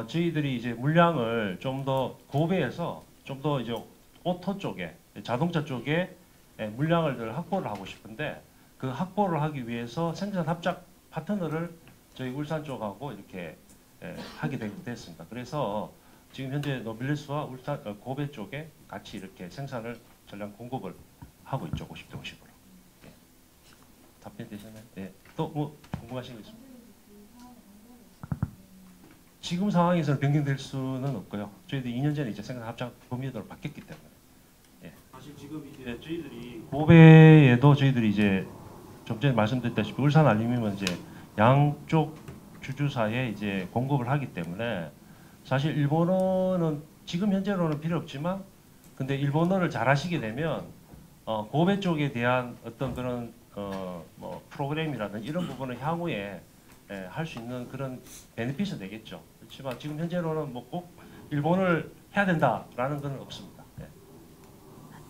저희들이 이제 물량을 좀 더 고배에서 좀 더 이제 오토 쪽에 자동차 쪽에 물량을 확보를 하고 싶은데, 그 확보를 하기 위해서 생산 합작 파트너를 저희 울산 쪽하고 이렇게 하게 됐습니다. 그래서 지금 현재 노벨리스와 울산 고배 쪽에 같이 이렇게 생산을 전량 공급을 하고 있죠. 50대 50으로. 예. 답변 되셨나요? 네. 또 뭐 궁금하신 거 있습니까? 지금 상황에서는 변경될 수는 없고요. 저희들이 2년 전에 이제 생산 합작 법인으로 바뀌었기 때문에. 예. 사실 지금 이제 저희들이 고배에도 저희들이 이제 좀 전에 말씀드렸다시피 울산 알루미늄은 이제 양쪽 주주사에 이제 공급을 하기 때문에 사실 일본어는 지금 현재로는 필요 없지만, 근데 일본어를 잘 하시게 되면 고배 쪽에 대한 어떤 그런 뭐 프로그램이라든지 이런 부분은 향후에 할 수 있는 그런 베네핏은 되겠죠. 그렇지만 지금 현재로는 뭐 꼭 일본어를 해야 된다라는 건 없습니다. 네.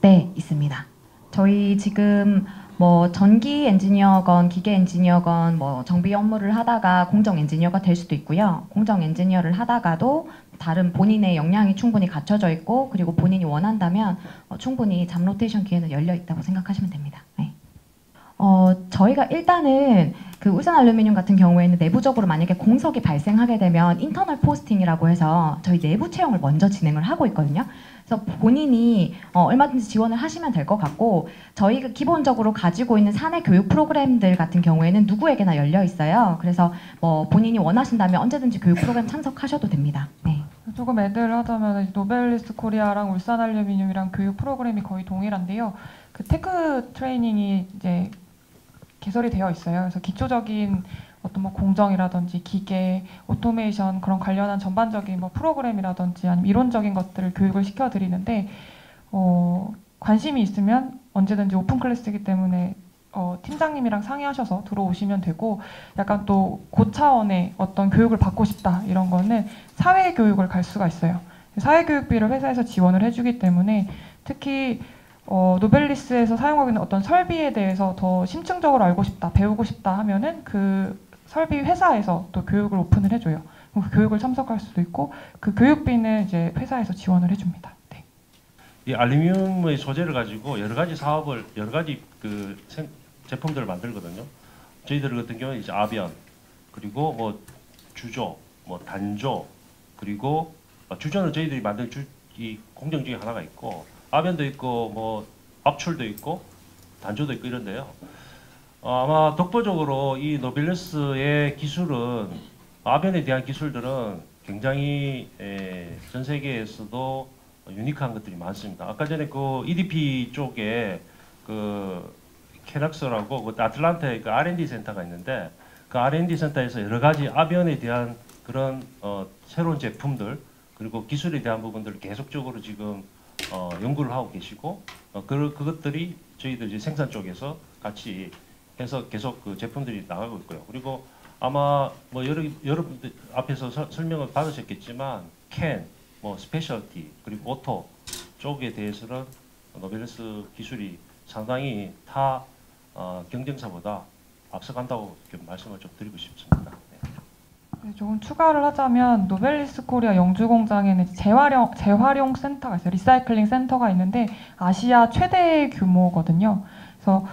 네, 있습니다. 저희 지금 뭐 전기 엔지니어건 기계 엔지니어건 뭐 정비 업무를 하다가 공정 엔지니어가 될 수도 있고요. 공정 엔지니어를 하다가도 다른 본인의 역량이 충분히 갖춰져 있고, 그리고 본인이 원한다면 충분히 잡 로테이션 기회는 열려 있다고 생각하시면 됩니다. 네. 저희가 일단은 그 울산 알루미늄 같은 경우에는 내부적으로 만약에 공석이 발생하게 되면 인터널 포스팅이라고 해서 저희 내부 채용을 먼저 진행을 하고 있거든요. 그래서 본인이 얼마든지 지원을 하시면 될 것 같고, 저희가 기본적으로 가지고 있는 사내 교육 프로그램들 같은 경우에는 누구에게나 열려 있어요. 그래서 뭐 본인이 원하신다면 언제든지 교육 프로그램 참석하셔도 됩니다. 네. 조금 애들 하자면 노벨리스 코리아랑 울산 알루미늄이랑 교육 프로그램이 거의 동일한데요. 그 테크 트레이닝이 이제 개설이 되어 있어요. 그래서 기초적인 어떤 뭐 공정이라든지 기계, 오토메이션 그런 관련한 전반적인 뭐 프로그램이라든지 아니면 이론적인 것들을 교육을 시켜드리는데 관심이 있으면 언제든지 오픈 클래스이기 때문에 팀장님이랑 상의하셔서 들어오시면 되고 약간 또 고차원의 어떤 교육을 받고 싶다 이런 거는 사회교육을 갈 수가 있어요. 사회교육비를 회사에서 지원을 해주기 때문에 특히 노벨리스에서 사용하고 있는 어떤 설비에 대해서 더 심층적으로 알고 싶다, 배우고 싶다 하면은 그 설비 회사에서 또 교육을 오픈을 해줘요. 그 교육을 참석할 수도 있고 그 교육비는 이제 회사에서 지원을 해줍니다. 네. 이 알루미늄의 소재를 가지고 여러 가지 사업을 여러 가지 그 제품들을 만들거든요. 저희들 같은 경우는 이제 아변 그리고 뭐 주조, 뭐 단조 그리고 주조는 저희들이 만든 이 공정 중에 하나가 있고 아변도 있고 뭐 압출도 있고 단조도 있고 이런데요. 아마 독보적으로 이 노벨리스의 기술은 아변에 대한 기술들은 굉장히 전 세계에서도 유니크한 것들이 많습니다. 아까 전에 그 EDP 쪽에 그 캐낙스라고 그 아틀란타에 그 R&D 센터가 있는데 그 R&D 센터에서 여러 가지 아변에 대한 그런 새로운 제품들 그리고 기술에 대한 부분들을 계속적으로 지금 연구를 하고 계시고 그것들이 저희들 이제 생산 쪽에서 같이 해서 계속 그 제품들이 나가고 있고요. 그리고 아마 뭐 여러분들 앞에서 설명을 받으셨겠지만 뭐 스페셜티 그리고 오토 쪽에 대해서는 노벨리스 기술이 상당히 타 경쟁사보다 앞서간다고 말씀을 좀 드리고 싶습니다. 네, 조금 추가를 하자면 노벨리스 코리아 영주 공장에는 재활용 센터가 있어요. 리사이클링 센터가 있는데 아시아 최대 규모거든요. 그래서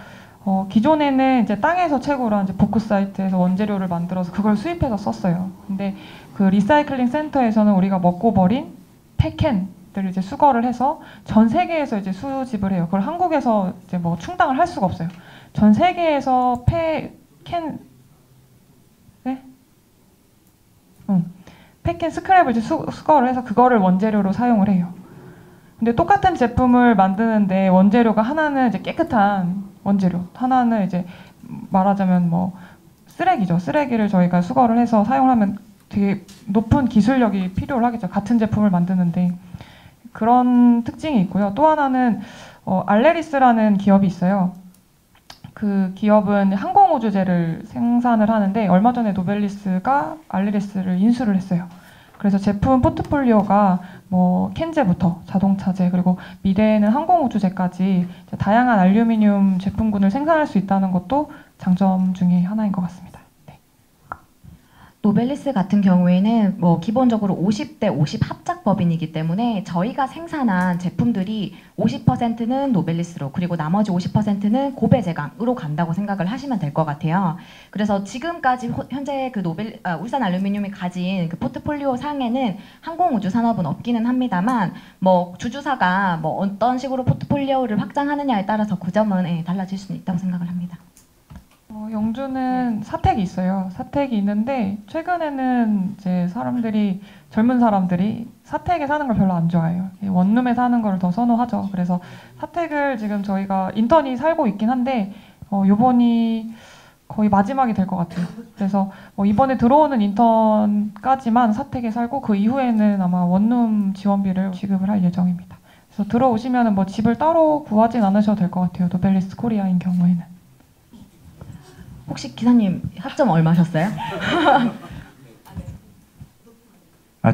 기존에는 이제 땅에서 채굴한 이제 보크 사이트에서 원재료를 만들어서 그걸 수입해서 썼어요. 근데 그 리사이클링 센터에서는 우리가 먹고 버린 폐캔들을 이제 수거를 해서 전 세계에서 이제 수집을 해요. 그걸 한국에서 이제 뭐 충당을 할 수가 없어요. 전 세계에서 폐캔 스크랩을 이제 수거를 해서 그거를 원재료로 사용을 해요. 근데 똑같은 제품을 만드는데 원재료가 하나는 이제 깨끗한 원재료, 하나는 이제 말하자면 뭐 쓰레기죠. 쓰레기를 저희가 수거를 해서 사용하면 되게 높은 기술력이 필요를 하겠죠. 같은 제품을 만드는데 그런 특징이 있고요. 또 하나는 알레리스라는 기업이 있어요. 그 기업은 항공우주제를 생산을 하는데 얼마 전에 노벨리스가 알레리스를 인수를 했어요. 그래서 제품 포트폴리오가 뭐 캔제부터 자동차제 그리고 미래에는 항공우주제까지 다양한 알루미늄 제품군을 생산할 수 있다는 것도 장점 중에 하나인 것 같습니다. 네. 노벨리스 같은 경우에는 뭐 기본적으로 50대 50 합작법인이기 때문에 저희가 생산한 제품들이 50%는 노벨리스로 그리고 나머지 50%는 고배제강으로 간다고 생각을 하시면 될 것 같아요. 그래서 지금까지 현재 그 울산 알루미늄이 가진 그 포트폴리오 상에는 항공우주 산업은 없기는 합니다만 뭐 주주사가 뭐 어떤 식으로 포트폴리오를 확장하느냐에 따라서 그 점은 달라질 수는 있다고 생각을 합니다. 영주는 사택이 있어요. 사택이 있는데 최근에는 이제 젊은 사람들이 사택에 사는 걸 별로 안 좋아해요. 원룸에 사는 걸 더 선호하죠. 그래서 사택을 지금 저희가 인턴이 살고 있긴 한데 요번이 거의 마지막이 될 것 같아요. 그래서 이번에 들어오는 인턴까지만 사택에 살고 그 이후에는 아마 원룸 지원비를 지급을 할 예정입니다. 그래서 들어오시면 뭐 집을 따로 구하진 않으셔도 될 것 같아요. 노벨리스 코리아인 경우에는. 혹시 기사님 학점 얼마셨어요?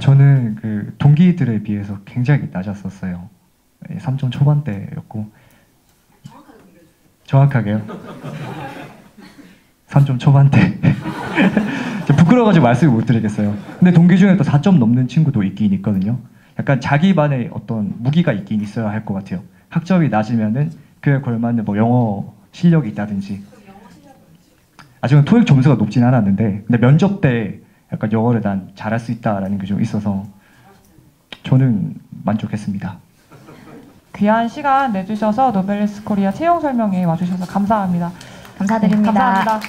저는 그 동기들에 비해서 굉장히 낮았었어요. 3점 초반대였고. 정확하게요? 3점 초반대. 부끄러워가지고 말씀을 못 드리겠어요. 근데 동기 중에 또 4점 넘는 친구도 있긴 있거든요. 약간 자기만의 어떤 무기가 있긴 있어야 할 것 같아요. 학점이 낮으면은 그에 걸맞는 뭐 영어 실력이 있다든지. 아직은 토익 점수가 높진 않았는데 근데 면접 때 약간 영어를 난 잘할 수 있다라는 게 좀 있어서 저는 만족했습니다. 귀한 시간 내주셔서 노벨리스 코리아 채용 설명회에 와주셔서 감사합니다. 감사드립니다. 네, 감사합니다.